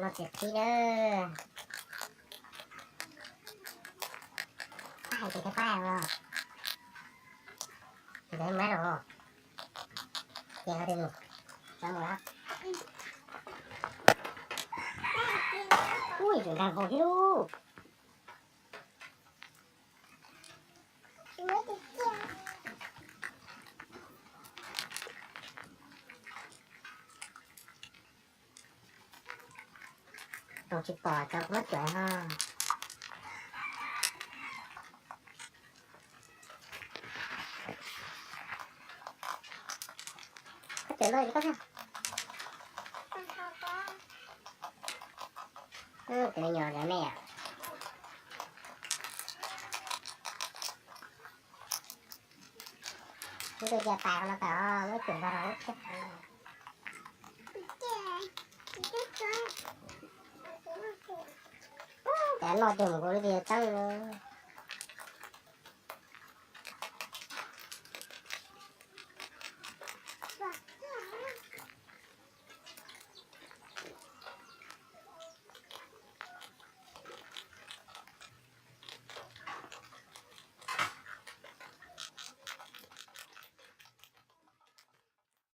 มาเจ็บที่เด้อให้ไปป้ายเหรอเดินมาหรอเดี๋ยวเดินจังหวะอุ้ยดังของพี่ลูกต้องชิบปอดจับมัดจ่อยห้าเจ๋อเลยก็ได้cái nhỏ đó mẹ chúng tôi giờ tao nó tao mới chuyển vào đó chắc cái nó dùng của cái gì tăng